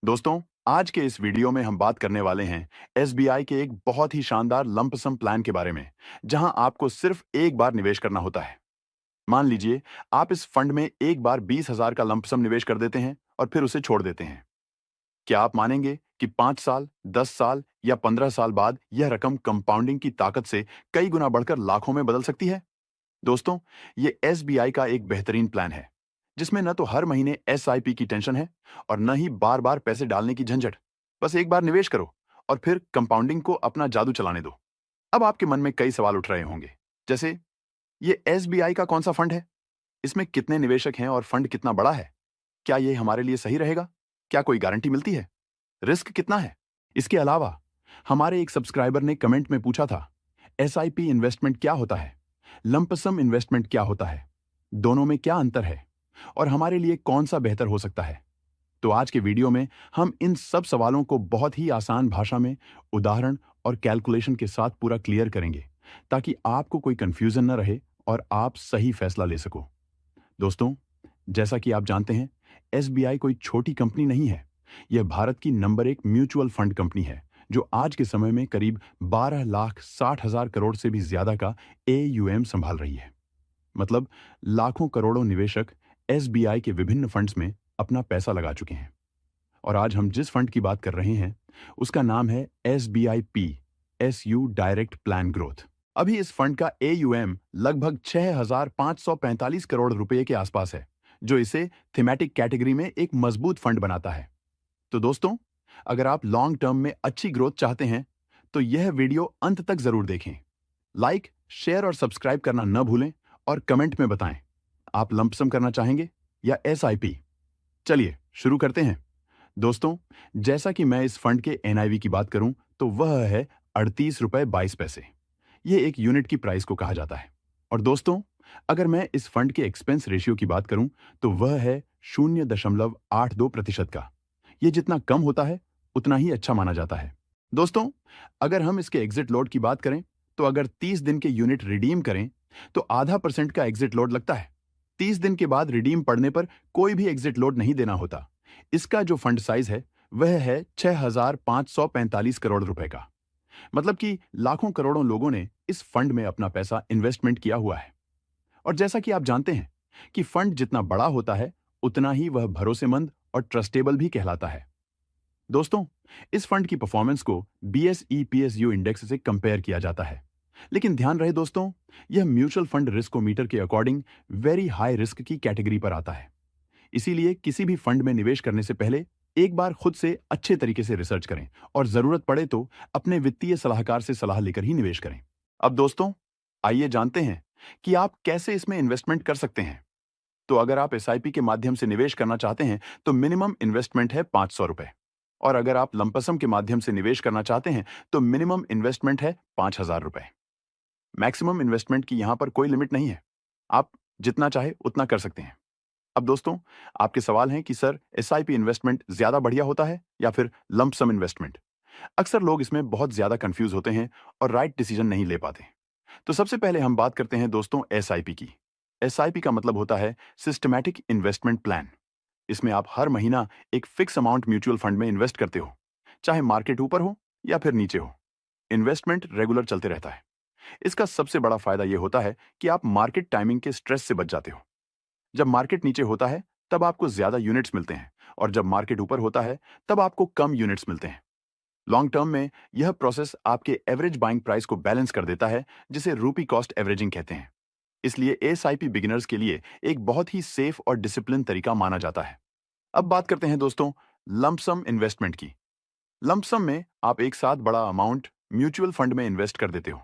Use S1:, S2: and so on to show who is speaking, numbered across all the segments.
S1: दोस्तों, आज के इस वीडियो में हम बात करने वाले हैं एसबीआई के एक बहुत ही शानदार लंप सम प्लान के बारे में, जहां आपको सिर्फ एक बार निवेश करना होता है। मान लीजिए, आप इस फंड में एक बार 20,000 का लंप सम निवेश कर देते हैं और फिर उसे छोड़ देते हैं। क्या आप मानेंगे कि 5 साल, 10 साल या 15 साल बाद यह रकम कंपाउंडिंग की ताकत से कई गुना बढ़कर लाखों में बदल सकती है? दोस्तों, ये एसबीआई का एक बेहतरीन प्लान है, जिसमें न तो हर महीने एसआईपी की टेंशन है और न ही बार-बार पैसे डालने की झंझट। बस एक बार निवेश करो और फिर कंपाउंडिंग को अपना जादू चलाने दो। अब आपके मन में कई सवाल उठ रहे होंगे, जैसे ये एसबीआई का कौन सा फंड है? इसमें कितने निवेशक हैं और फंड कितना बड़ा है? क्या ये हमारे लिए सही रहेगा? क्या कोई गारंटी मिलती है? रिस्क कितना है? इसके अलावा हमारे एक सब्सक्राइबर ने कमेंट में पूछा था, एसआईपी इन्वेस्टमेंट क्या होता है? लंपसम इन्वेस्टमेंट क्या होता है? दोनों में क्या अंतर है? और हमारे लिए कौन सा बेहतर हो सकता है? तो आज के वीडियो में हम इन सब सवालों को बहुत ही आसान भाषा में उदाहरण और कैलकुलेशन के साथ पूरा क्लियर करेंगे, ताकि आपको कोई कंफ्यूजन न रहे और आप सही फैसला ले सको। दोस्तों, जैसा कि आप जानते हैं, एसबीआई कोई छोटी कंपनी नहीं है। यह भारत की नंबर 1 म्यूचुअल फंड कंपनी है, जो आज के समय में करीब 12,60,000 करोड़ से भी ज्यादा का एयूएम संभाल रही है। मतलब लाखों करोड़ों निवेशक एसबीआई के विभिन्न फंड्स में अपना पैसा लगा चुके हैं। और आज हम जिस फंड की बात कर रहे हैं, उसका नाम है SBI PSU direct plan growth. अभी इस फंड का एयूएम लगभग 6,545 करोड़ रुपए के आसपास है, जो इसे थीमेटिक कैटेगरी में एक मजबूत फंड बनाता है। तो दोस्तों, अगर आप लॉन्ग टर्म में अच्छी ग्रोथ चाहते हैं, तो यह वीडियो अंत तक जरूर देखें। लाइक, शेयर और सब्सक्राइब करना न भूलें और कमेंट में बताएं, आप लंपसम करना चाहेंगे या एसआईपी? चलिए शुरू करते हैं। दोस्तों, जैसा कि मैं इस फंड के एनआईवी की बात करूं, तो वह है 38 रुपए 22 पैसे। ये एक यूनिट की प्राइस को कहा जाता है। और दोस्तों, अगर मैं इस फंड के एक्सपेंस रेशियो की बात करूं, तो वह है 0.82% का। ये जितना कम होता है, उतना ही अच्छा माना जाता है। दोस्तों, अगर हम इसके एग्जिट लोड की बात करें, तो अगर 30 दिन के यूनिट रिडीम करें, तो आधा % का एग्जिट लोड लगता है। 30 दिन के बाद रिडीम पड़ने पर कोई भी एग्जिट लोड नहीं देना होता। इसका जो फंड साइज है, वह है 6,545 करोड़ रुपए का। मतलब कि लाखों करोड़ों लोगों ने इस फंड में अपना पैसा इन्वेस्टमेंट किया हुआ है। और जैसा कि आप जानते हैं कि फंड जितना बड़ा होता है, उतना ही वह भरोसेमंद और ट्रस्टेबल भी कहलाता है। दोस्तों, इस फंड की परफॉर्मेंस को बीएसई पीएसयू इंडेक्स से कंपेयर किया जाता है। लेकिन ध्यान रहे दोस्तों, यह म्यूचुअल फंड रिस्कोमीटर के अकॉर्डिंग वेरी हाई रिस्क की कैटेगरी पर आता है। इसीलिए किसी भी फंड में निवेश करने से पहले एक बार खुद से अच्छे तरीके से रिसर्च करें और जरूरत पड़े तो अपने वित्तीय सलाहकार से सलाह लेकर ही निवेश करें। अब दोस्तों, आइए जानते हैं कि आप कैसे इसमें इन्वेस्टमेंट कर सकते हैं। तो अगर आप एसआईपी के माध्यम से निवेश करना चाहते हैं, तो मिनिमम इन्वेस्टमेंट है 500 रुपए। और अगर आप लंपसम के माध्यम से निवेश करना चाहते हैं, तो मिनिमम इन्वेस्टमेंट है 5,000 रुपए। मैक्सिमम इन्वेस्टमेंट की यहां पर कोई लिमिट नहीं है। आप जितना चाहे उतना कर सकते हैं। अब दोस्तों, आपके सवाल हैं कि सर, एसआईपी इन्वेस्टमेंट ज्यादा बढ़िया होता है या फिर लंप सम इन्वेस्टमेंट? अक्सर लोग इसमें बहुत ज्यादा कंफ्यूज होते हैं और राइट डिसीजन नहीं ले पाते। तो सबसे पहले हम बात करते हैं दोस्तों एसआईपी की। एसआईपी का मतलब होता है सिस्टमैटिक इन्वेस्टमेंट प्लान। इसमें आप हर महीना एक फिक्स अमाउंट म्यूचुअल फंड में इन्वेस्ट करते हो, चाहे मार्केट ऊपर हो या फिर नीचे हो। इन्वेस्टमेंट रेगुलर चलते रहता है। इसका सबसे बड़ा फायदा यह होता है कि आप मार्केट टाइमिंग के स्ट्रेस से बच जाते हो। जब मार्केट नीचे होता है, तब आपको ज्यादा यूनिट्स मिलते हैं, और जब मार्केट ऊपर होता है, तब आपको कम यूनिट्स मिलते हैं। लॉन्ग टर्म में यह प्रोसेस आपके एवरेज बाइंग प्राइस को बैलेंस कर देता है, जिसे रूपी कॉस्ट एवरेजिंग कहते हैं। इसलिए एसआईपी बिगिनर्स के लिए एक बहुत ही सेफ और डिसिप्लिन तरीका माना जाता है। अब बात करते हैं दोस्तों लंपसम इन्वेस्टमेंट की। लंपसम में आप एक साथ बड़ा अमाउंट म्यूचुअल फंड में इन्वेस्ट कर देते हो।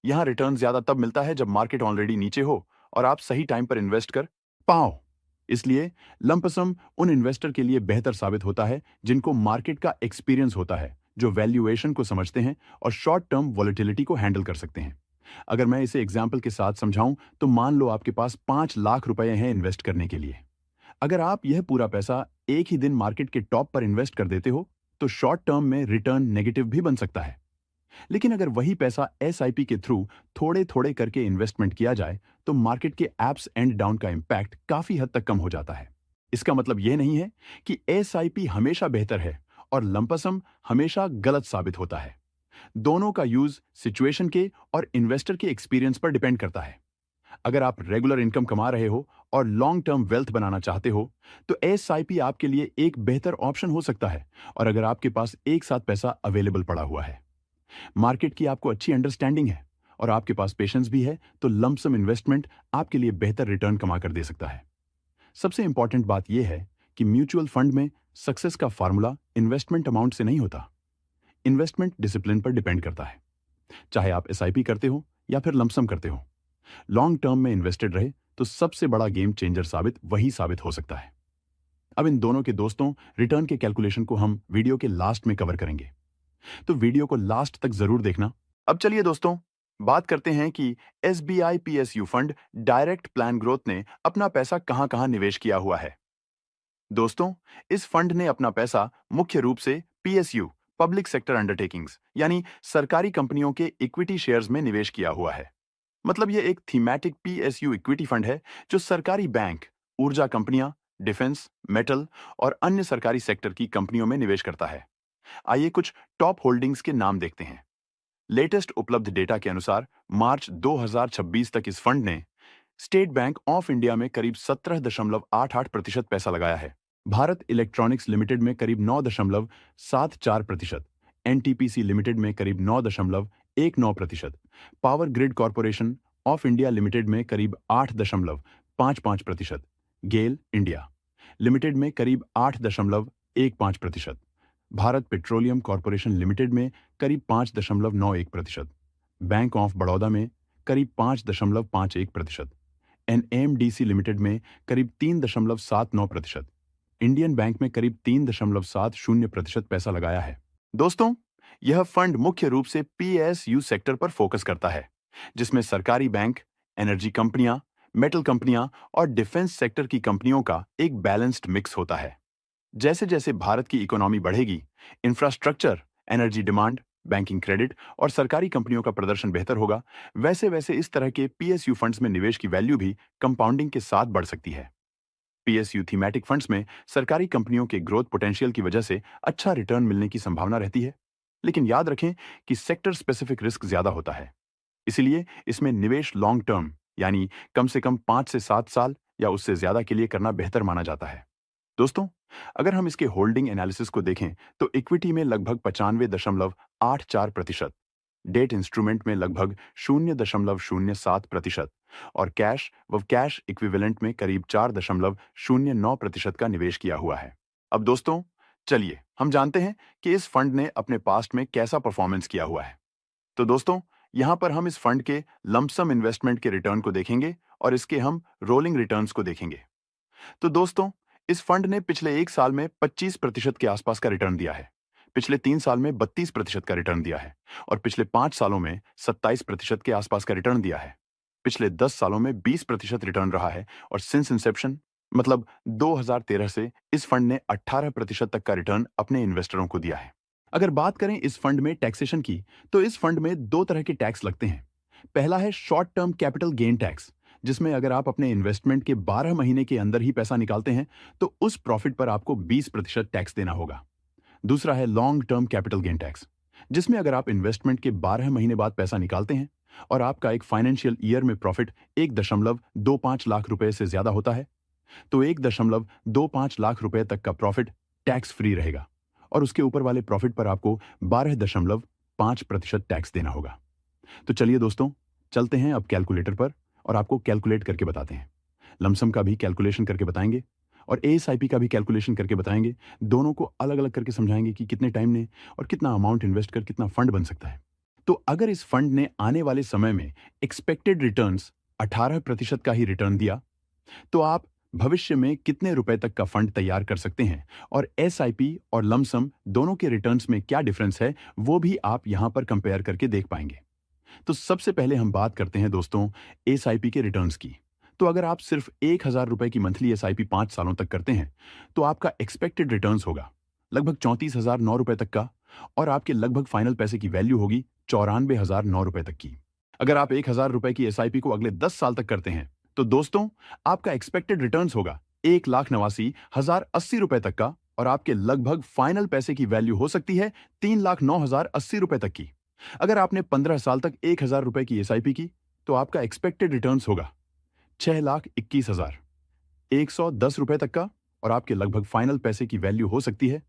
S1: यहां रिटर्न ज्यादा तब मिलता है जब मार्केट ऑलरेडी नीचे हो और आप सही टाइम पर इन्वेस्ट कर पाओ। इसलिए लंपसम उन इन्वेस्टर के लिए बेहतर साबित होता है जिनको मार्केट का एक्सपीरियंस होता है, जो वैल्यूएशन को समझते हैं और शॉर्ट टर्म वॉलेटिलिटी को हैंडल कर सकते हैं। अगर मैं इसे एग्जाम्पल के साथ समझाऊं, तो मान लो आपके पास 5 लाख रुपए हैं इन्वेस्ट करने के लिए। अगर आप यह पूरा पैसा एक ही दिन मार्केट के टॉप पर इन्वेस्ट कर देते हो, तो शॉर्ट टर्म में रिटर्न नेगेटिव भी बन सकता है। लेकिन अगर वही पैसा एसआईपी के थ्रू थोड़े थोड़े करके इन्वेस्टमेंट किया जाए, तो मार्केट के एप्स एंड डाउन का इंपैक्ट काफी हद तक कम हो जाता है। इसका मतलब यह नहीं है कि एसआईपी हमेशा बेहतर है और लंपसम हमेशा गलत साबित होता है। दोनों का यूज सिचुएशन के और इन्वेस्टर के एक्सपीरियंस पर डिपेंड करता है। अगर आप रेगुलर इनकम कमा रहे हो और लॉन्ग टर्म वेल्थ बनाना चाहते हो तो एसआईपी आपके लिए एक बेहतर ऑप्शन हो सकता है। और अगर आपके पास एक साथ पैसा अवेलेबल पड़ा हुआ है, मार्केट की आपको अच्छी अंडरस्टैंडिंग है और आपके पास पेशेंस भी है, तो लंपसम इन्वेस्टमेंट आपके लिए बेहतर रिटर्न कमा कर दे सकता है। सबसे इंपॉर्टेंट बात यह है कि म्यूचुअल फंड में सक्सेस का फार्मूला इन्वेस्टमेंट अमाउंट से नहीं होता, इन्वेस्टमेंट डिसिप्लिन पर डिपेंड करता है। चाहे आप एसआईपी करते हो या फिर लंपसम करते हो, लॉन्ग टर्म में इन्वेस्टेड रहे तो सबसे बड़ा गेम चेंजर वही साबित हो सकता है। अब इन दोनों के दोस्तों रिटर्न के कैलकुलेशन को हम वीडियो के लास्ट में कवर करेंगे, तो वीडियो को लास्ट तक जरूर देखना। अब चलिए दोस्तों, बात करते हैं कि SBI PSU fund direct plan growth ने अपना पैसा कहां कहां निवेश किया हुआ है। दोस्तों, इस फंड ने अपना पैसा मुख्य रूप से पीएसयू पब्लिक सेक्टर अंडरटेकिंग्स यानी सरकारी कंपनियों के इक्विटी शेयर्स में निवेश किया हुआ है। मतलब यह एक थीमैटिक पीएसयू इक्विटी फंड है जो सरकारी बैंक, ऊर्जा कंपनियां, डिफेंस, मेटल और अन्य सरकारी सेक्टर की कंपनियों में निवेश करता है। आइए कुछ टॉप होल्डिंग्स के नाम देखते हैं। लेटेस्ट उपलब्ध डेटा के अनुसार मार्च 2026 तक इस फंड ने स्टेट बैंक ऑफ इंडिया में करीब 17.88% पैसा लगाया है, भारत इलेक्ट्रॉनिक्स लिमिटेड में करीब 9.74%, एनटीपीसी लिमिटेड में करीब 9.19%, power grid corporation of India limited में करीब 8.55%, गेल इंडिया लिमिटेड में करीब 8.15%, भारत पेट्रोलियम कॉरपोरेशन लिमिटेड में करीब 5.91%, बैंक ऑफ बड़ौदा में करीब 5.51%, एनएमडीसी लिमिटेड में करीब 3.79%, इंडियन बैंक में करीब 3.70% पैसा लगाया है। दोस्तों, यह फंड मुख्य रूप से पीएसयू सेक्टर पर फोकस करता है, जिसमें सरकारी बैंक, एनर्जी कंपनियां, मेटल कंपनियां और डिफेंस सेक्टर की कंपनियों का एक बैलेंस्ड मिक्स होता है। जैसे जैसे भारत की इकोनॉमी बढ़ेगी, infrastructure, energy demand, banking credit और सरकारी कंपनियों का प्रदर्शन बेहतर होगा, वैसे वैसे इस तरह के पीएसयू फंड्स में निवेश की वैल्यू भी कंपाउंडिंग के साथ बढ़ सकती है। पीएसयू थीमैटिक फंड्स में सरकारी कंपनियों के ग्रोथ पोटेंशियल की वजह से अच्छा रिटर्न मिलने की संभावना रहती है, लेकिन याद रखें कि सेक्टर स्पेसिफिक रिस्क ज्यादा होता है। इसलिए इसमें निवेश लॉन्ग टर्म यानी कम से कम 5 से 7 साल या उससे ज्यादा के लिए करना बेहतर माना जाता है। दोस्तों, अगर हम इसके होल्डिंग एनालिसिस को देखें तो इक्विटी में लगभग 95.84%, डेट इंस्ट्रूमेंट में लगभग 0.07% और कैश व कैश इक्विवेलेंट में करीब 4.09% का निवेश किया हुआ है। अब दोस्तों, चलिए हम जानते हैं कि इस फंड ने अपने पास्ट में कैसा परफॉर्मेंस किया हुआ है। तो दोस्तों, यहां पर हम इस फंड के लंपसम इन्वेस्टमेंट के रिटर्न को देखेंगे और इसके हम रोलिंग रिटर्न्स को देखेंगे। तो दोस्तों, इस फंड ने पिछले 1 साल में 25% के आसपास का रिटर्न दिया है, पिछले 3 साल में 32% का रिटर्न दिया है और पिछले 5 सालों में 27% के आसपास का रिटर्न दिया है। पिछले 10 सालों में 20% रिटर्न रहा है और सिंस इंसेप्शन मतलब 2013 से इस फंड ने 18% तक का रिटर्न अपने इन्वेस्टरों को दिया है। अगर बात करें इस फंड में टैक्सेशन की, तो इस फंड में 2 तरह के टैक्स लगते हैं। पहला है short term capital gain tax, जिसमें अगर आप अपने इन्वेस्टमेंट के 12 महीने के अंदर ही पैसा निकालते हैं तो उस प्रॉफिट पर आपको 20% टैक्स देना होगा। दूसरा है long term capital gain tax, जिसमें अगर आप इन्वेस्टमेंट के 12 महीने बाद पैसा निकालते हैं और आपका एक फाइनेंशियल ईयर में प्रॉफिट 1.25 लाख रुपए से ज्यादा होता है, तो 1.25 लाख रुपए तक का प्रॉफिट टैक्स फ्री रहेगा और उसके ऊपर वाले प्रॉफिट पर आपको 12.5% टैक्स देना होगा। तो चलिए दोस्तों, चलते हैं अब कैलकुलेटर पर और आपको कैलकुलेट करके बताते हैं। लमसम का भी कैलकुलेशन करके बताएंगे और एएसआईपी का भी कैलकुलेशन करके बताएंगे। दोनों को अलग अलग करके समझाएंगे कि कितने टाइम ने और कितना अमाउंट इन्वेस्ट कर कितना फंड बन सकता है। तो अगर इस फंड ने आने वाले समय में एक्सपेक्टेड रिटर्न्स 18% का ही रिटर्न दिया, तो आप भविष्य में कितने रुपए तक का फंड तैयार कर सकते हैं और एसआईपी और लमसम दोनों के रिटर्न्स में क्या डिफरेंस है वो भी आप यहां पर कंपेयर करके देख पाएंगे। तो सबसे पहले हम बात करते हैं दोस्तों एसआईपी के रिटर्न्स की। तो अगर आप सिर्फ 1000 रुपए की मंथली एसआईपी 5 सालों तक करते हैं तो आपका एक्सपेक्टेड रिटर्न्स होगा लगभग 34,009 रुपए तक का और आपके लगभग फाइनल पैसे की वैल्यू होगी 94,009 रुपए तक की। अगर आप 1000 रुपए की एसआईपी को अगले 10 साल तक करते हैं तो दोस्तों आपका एक्सपेक्टेड रिटर्न्स होगा 1,89,080 तक का और आपके लगभग फाइनल पैसे की वैल्यू हो सकती है 3,09,080 तक की। अगर आपने 15 साल तक 1,000 रुपए की एसआईपी की तो आपका एक्सपेक्टेड रिटर्न्स होगा 6,21,110 तक का और आपके लगभग फाइनल पैसे की वैल्यू हो सकती है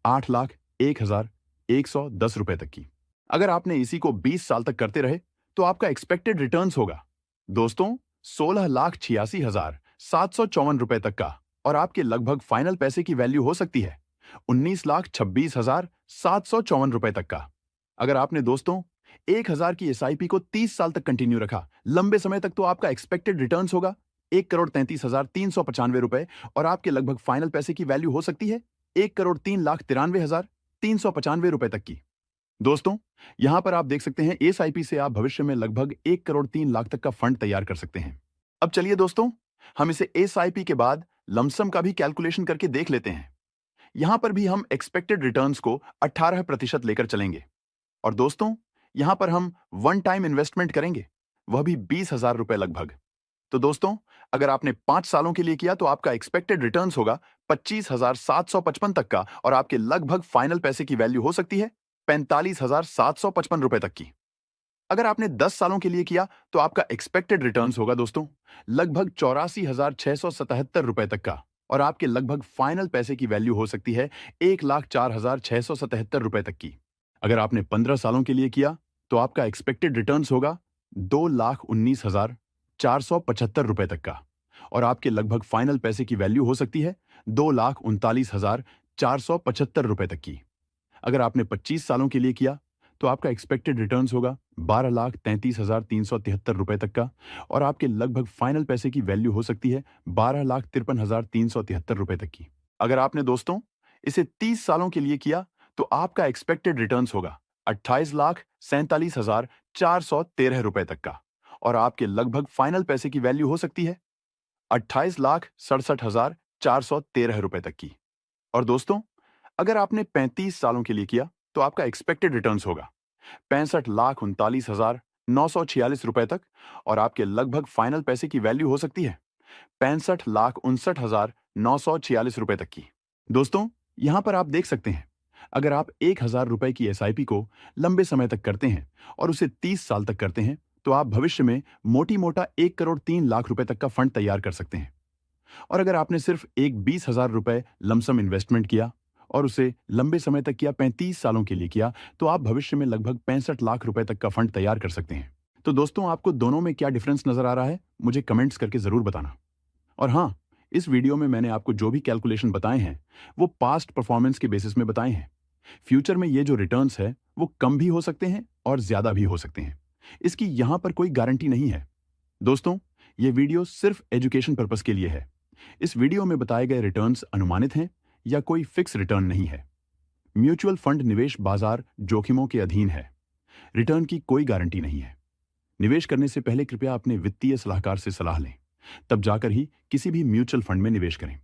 S1: 8,01,110 तक की। अगर आपने इसी को 20 साल तक करते रहे तो आपका एक्सपेक्टेड रिटर्न्स होगा दोस्तों 16,86,754 तक का और आपके लगभग फाइनल पैसे की वैल्यू हो सकती है 19,26,754 तक का। अगर आपने दोस्तों 1,000 की एसआईपी को 30 साल तक कंटिन्यू रखा लंबे समय तक तो आपका एक्सपेक्टेड रिटर्न्स होगा 1,33,395 और आपके लगभग फाइनल पैसे की वैल्यू हो सकती है 1,03,93,395 तक की। दोस्तों यहां पर आप देख सकते हैं एसआईपी से आप भविष्य में लगभग 1,03,00,000 तक का फंड तैयार कर सकते हैं। अब चलिए दोस्तों हम इसे एसआईपी के बाद लमसम का भी कैलकुलेशन करके देख लेते हैं। यहां पर भी हम एक्सपेक्टेड रिटर्न्स को 18% लेकर चलेंगे और दोस्तों यहां पर हम वन टाइम इन्वेस्टमेंट करेंगे, वह भी 20,000 रुपए लगभग। तो दोस्तों अगर आपने 5 सालों के लिए किया तो आपका एक्सपेक्टेड रिटर्न्स होगा 25,755 तक का और आपके लगभग फाइनल पैसे की वैल्यू हो सकती है 45,755 रुपए तक की। अगर आपने 10 सालों के लिए किया तो आपका एक्सपेक्टेड रिटर्न्स होगा दोस्तों लगभग 84,677 रुपए तक का और आपके लगभग फाइनल पैसे की वैल्यू हो सकती है 1,04,677 रुपए तक की। अगर आपने 15 सालों के लिए किया तो आपका एक्सपेक्टेड रिटर्न्स होगा 2,19,475 रुपए तक का और आपके लगभग फाइनल पैसे की वैल्यू हो सकती है 2,39,475 रुपए तक की। अगर आपने 25 सालों के लिए किया तो आपका एक्सपेक्टेड रिटर्न्स होगा 12,33,373 रुपए तक का और आपके लगभग फाइनल पैसे की वैल्यू हो सकती है 12,53,373 रुपए तक की। अगर आपने दोस्तों इसे 30 सालों के लिए किया तो आपका एक्सपेक्टेड रिटर्न्स होगा 28,47,413 रुपए तक का और आपके लगभग फाइनल पैसे की वैल्यू हो सकती है 28,67,413 रुपए तक की। और दोस्तों अगर आपने 35 सालों के लिए किया तो आपका एक्सपेक्टेड रिटर्न्स होगा 65,39,946 रुपए तक और आपके लगभग फाइनल पैसे की वैल्यू हो सकती है 65,59,946 रुपए तक की। दोस्तों यहां पर आप देख सकते हैं अगर आप 1,000 रुपए की एसआईपी को लंबे समय तक करते हैं और उसे 30 साल तक करते हैं तो आप भविष्य में मोटी मोटा 1,03,00,000 रुपए तक का फंड तैयार कर सकते हैं। और अगर आपने सिर्फ एक 20,000 रुपए लमसम इन्वेस्टमेंट किया और उसे लंबे समय तक किया 35 सालों के लिए किया तो आप भविष्य में लगभग 65 लाख रुपए तक का फंड तैयार कर सकते हैं। तो दोस्तों आपको दोनों में क्या डिफरेंस नजर आ रहा है मुझे कमेंट्स करके जरूर बताना। और हाँ इस वीडियो में मैंने आपको जो भी कैलकुलेशन बताए हैं वो पास्ट परफॉर्मेंस के बेसिस में बताए हैं। फ्यूचर में ये जो रिटर्न्स है वो कम भी हो सकते हैं और ज्यादा भी हो सकते हैं, इसकी यहां पर कोई गारंटी नहीं है। दोस्तों ये वीडियो सिर्फ एजुकेशन पर्पस के लिए है। इस वीडियो में बताए गए रिटर्न्स अनुमानित हैं या कोई फिक्स रिटर्न नहीं है। म्यूचुअल फंड निवेश बाजार जोखिमों के अधीन है, रिटर्न की कोई गारंटी नहीं है। निवेश करने से पहले कृपया अपने वित्तीय सलाहकार से सलाह लें, तब जाकर ही किसी भी म्यूचुअल फंड में निवेश करें।